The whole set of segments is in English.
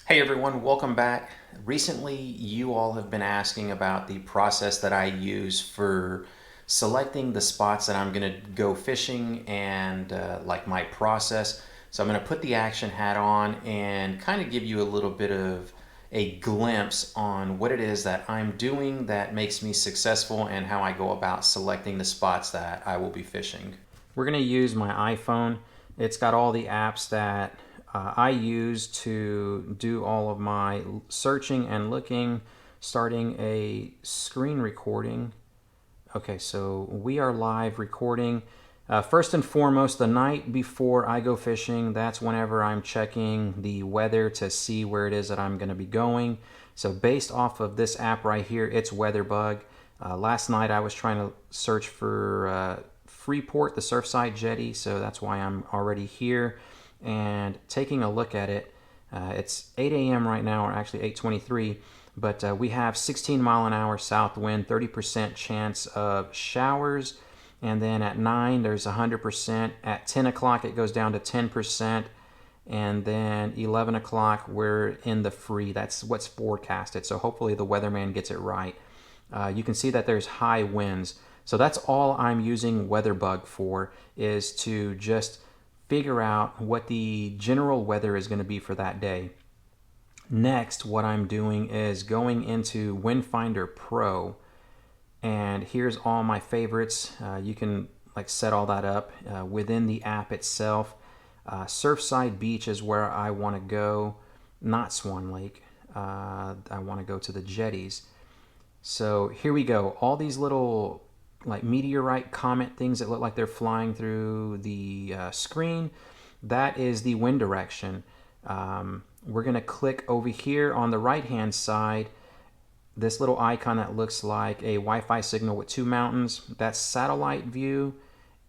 Hey everyone, welcome back. Recently, you all have been asking about the process that I use for selecting the spots that I'm going to go fishing and like my process. So I'm going to put the action hat on and kind of give you a little bit of a glimpse on what it is that I'm doing that makes me successful and how I go about selecting the spots that I will be fishing. We're going to use my iPhone. It's got all the apps that I use to do all of my searching and looking, starting a screen recording. Okay, so we are live recording. First and foremost, the night before I go fishing, that's whenever I'm checking the weather to see where it is that I'm going to be going. So based off of this app right here, it's WeatherBug. Last night I was trying to search for Freeport, the Surfside Jetty, so that's why I'm already here. And taking a look at it, it's 8 a.m. right now, or actually 8:23, but we have 16-mile-an-hour south wind, 30% chance of showers, and then at 9 there's 100%. At 10 o'clock it goes down to 10%, and then 11 o'clock we're in the free. That's what's forecasted, so hopefully the weatherman gets it right. You can see that there's high winds. So that's all I'm using WeatherBug for, is to just figure out what the general weather is going to be for that day. Next, what I'm doing is going into Windfinder Pro, and here's all my favorites. You can like set all that up within the app itself. Surfside Beach is where I want to go, not Swan Lake. I want to go to the jetties. So here we go. All these little like meteorite comet things that look like they're flying through the screen, that is the wind direction. We're going to click over here on the right hand side, this little icon that looks like a Wi-Fi signal with two mountains. That's satellite view,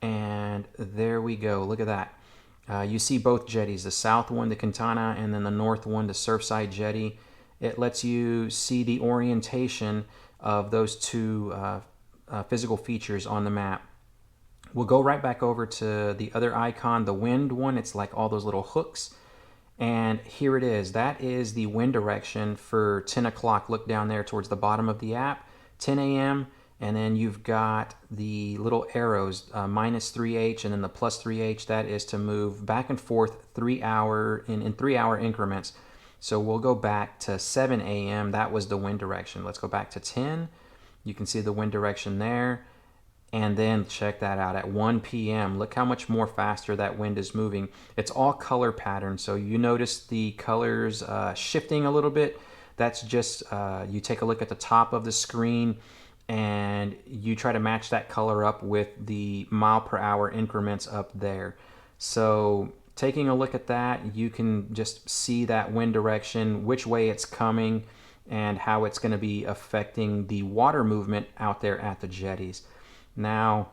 and there we go. Look at that. You see both jetties, the south one, the Quintana, and then the north one, the Surfside Jetty. It lets you see the orientation of those two physical features on the map. We'll go right back over to the other icon, the wind one. It's like all those little hooks. And here it is. That is the wind direction for 10 o'clock. Look down there towards the bottom of the app, 10 a.m. And then you've got the little arrows, minus 3H and then the plus 3H. That is to move back and forth 3 hour in 3 hour increments. So we'll go back to 7 a.m. That was the wind direction. Let's go back to 10. You can see the wind direction there. And then check that out at 1 p.m. Look how much more faster that wind is moving. It's all color pattern. So you notice the colors shifting a little bit. That's just, you take a look at the top of the screen and you try to match that color up with the mile per hour increments up there. So taking a look at that, you can just see that wind direction, which way it's coming, and how it's going to be affecting the water movement out there at the jetties. Now,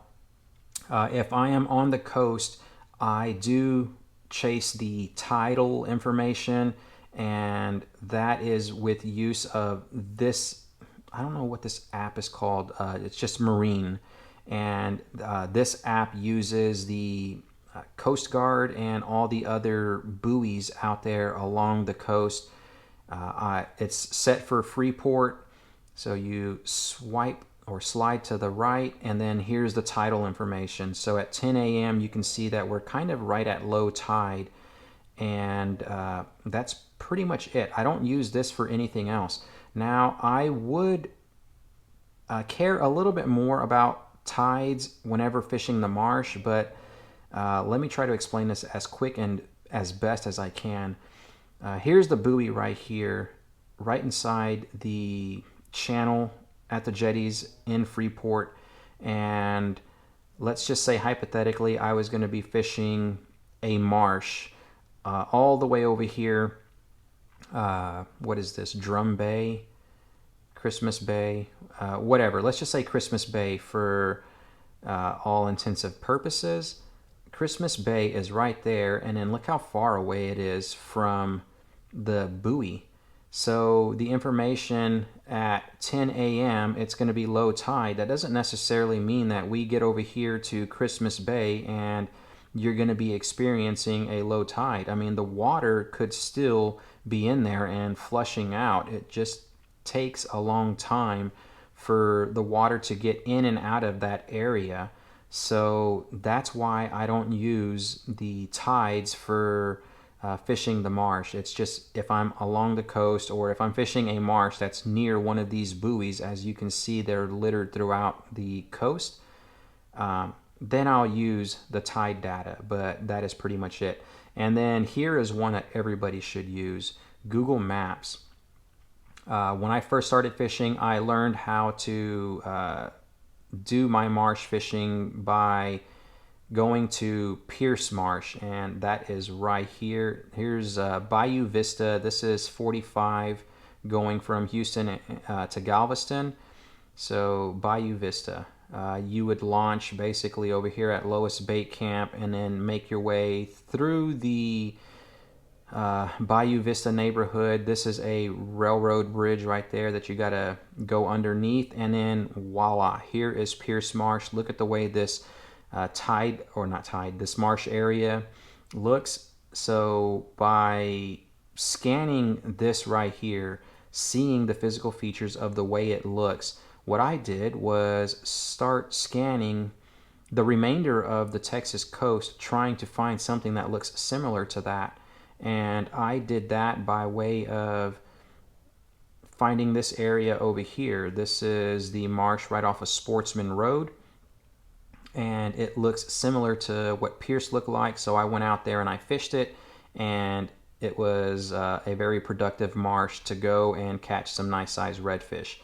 if I am on the coast, I do chase the tidal information, and that is with use of this. I don't know what this app is called. It's just Marine, and this app uses the Coast Guard and all the other buoys out there along the coast. It's set for Freeport, so you swipe or slide to the right, and then here's the tidal information. So at 10 a.m. you can see that we're kind of right at low tide, and that's pretty much it. I don't use this for anything else. Now, I would care a little bit more about tides whenever fishing the marsh, but let me try to explain this as quick and as best as I can. Here's the buoy right here, right inside the channel at the jetties in Freeport. And let's just say hypothetically I was going to be fishing a marsh all the way over here. What is this? Drum Bay, Christmas Bay, whatever. Let's just say Christmas Bay for all intensive purposes. Christmas Bay is right there, and then look how far away it is from the buoy. So the information at 10 a.m., it's going to be low tide. That doesn't necessarily mean that we get over here to Christmas Bay and you're going to be experiencing a low tide. I mean, the water could still be in there and flushing out. It just takes a long time for the water to get in and out of that area. So that's why I don't use the tides for fishing the marsh. It's just if I'm along the coast or if I'm fishing a marsh that's near one of these buoys, as you can see, they're littered throughout the coast. Then I'll use the tide data, but that is pretty much it. And then here is one that everybody should use, Google Maps. When I first started fishing, I learned how to do my marsh fishing by going to Pierce Marsh, and that is right here. Here's Bayou Vista. This is 45 going from Houston to Galveston. So Bayou Vista. You would launch basically over here at Lowest Bait Camp and then make your way through the Bayou Vista neighborhood. This is a railroad bridge right there that you gotta go underneath, and then voila, here is Pierce Marsh. Look at the way this this marsh area looks. So by scanning this right here, seeing the physical features of the way it looks, what I did was start scanning the remainder of the Texas coast, trying to find something that looks similar to that. And I did that by way of finding this area over here. This is the marsh right off of Sportsman Road, and it looks similar to what Pierce looked like. So I went out there and I fished it, and it was a very productive marsh to go and catch some nice sized redfish.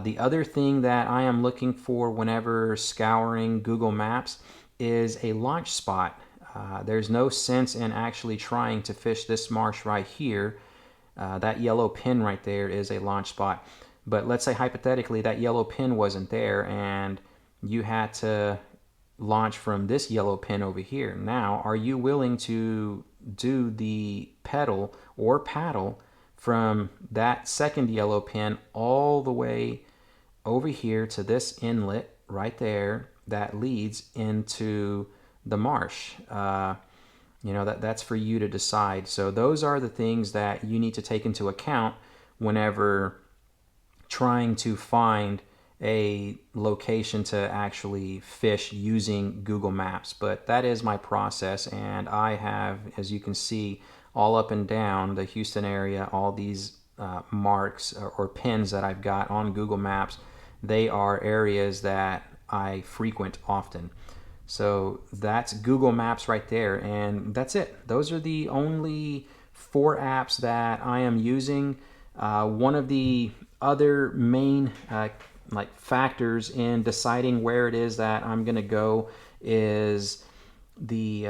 The other thing that I am looking for whenever scouring Google Maps is a launch spot. There's no sense in actually trying to fish this marsh right here. That yellow pin right there is a launch spot. But let's say hypothetically that yellow pin wasn't there and you had to launch from this yellow pin over here. Now, are you willing to do the pedal or paddle from that second yellow pin all the way over here to this inlet right there that leads into the marsh? That's for you to decide. So those are the things that you need to take into account whenever trying to find a location to actually fish using Google Maps. But that is my process, and I have, as you can see, all up and down the Houston area, all these marks or pins that I've got on Google Maps. They are areas that I frequent often. So that's Google Maps right there, and that's it. Those are the only 4 apps that I am using. One of the other main factors in deciding where it is that I'm gonna go is the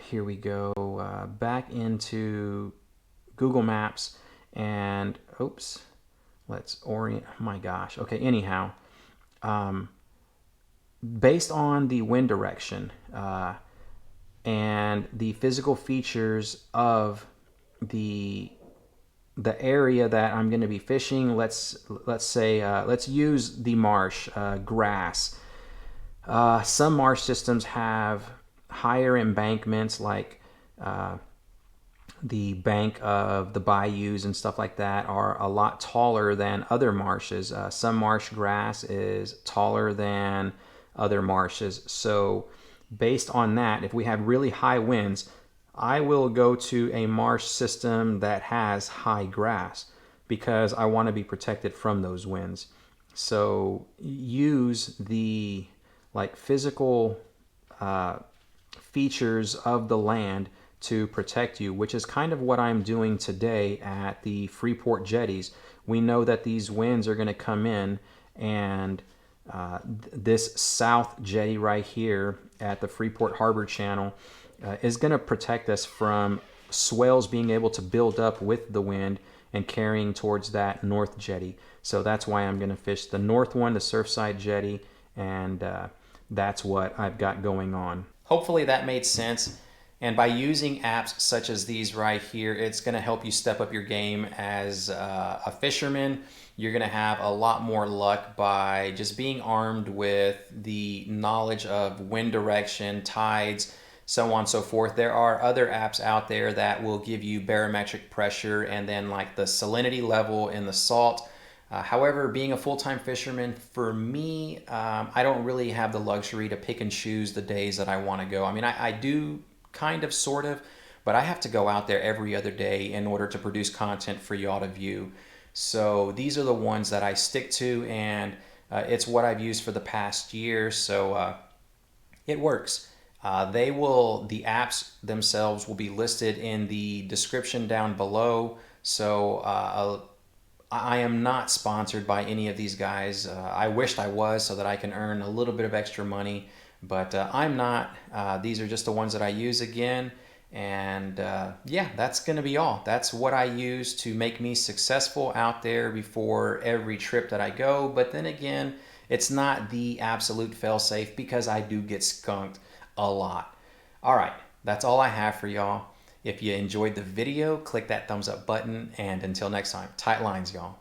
here we go back into Google Maps, and let's orient. My gosh. Okay. Anyhow, based on the wind direction and the physical features of the area that I'm going to be fishing, let's use the marsh grass. Some marsh systems have higher embankments, like the bank of the bayous and stuff like that are a lot taller than other marshes. Some marsh grass is taller than other marshes. So based on that, if we have really high winds, I will go to a marsh system that has high grass because I want to be protected from those winds. So use the physical features of the land to protect you, which is kind of what I'm doing today at the Freeport jetties. We know that these winds are going to come in, and this south jetty right here at the Freeport Harbor Channel is going to protect us from swells being able to build up with the wind and carrying towards that north jetty. So that's why I'm going to fish the north one, the Surfside jetty, and that's what I've got going on. Hopefully that made sense. And by using apps such as these right here, it's going to help you step up your game as a fisherman. You're going to have a lot more luck by just being armed with the knowledge of wind direction, tides, so on and so forth. There are other apps out there that will give you barometric pressure and then like the salinity level in the salt. However, being a full-time fisherman, for me, I don't really have the luxury to pick and choose the days that I want to go. I mean, I do kind of, sort of, but I have to go out there every other day in order to produce content for y'all to view. So these are the ones that I stick to, and it's what I've used for the past year, so it works. The apps themselves will be listed in the description down below. So I am not sponsored by any of these guys. I wished I was so that I can earn a little bit of extra money, but I'm not. These are just the ones that I use again. And yeah, that's going to be all. That's what I use to make me successful out there before every trip that I go. But then again, it's not the absolute fail-safe because I do get skunked a lot. All right, that's all I have for y'all. If you enjoyed the video, click that thumbs up button, and until next time, tight lines, y'all.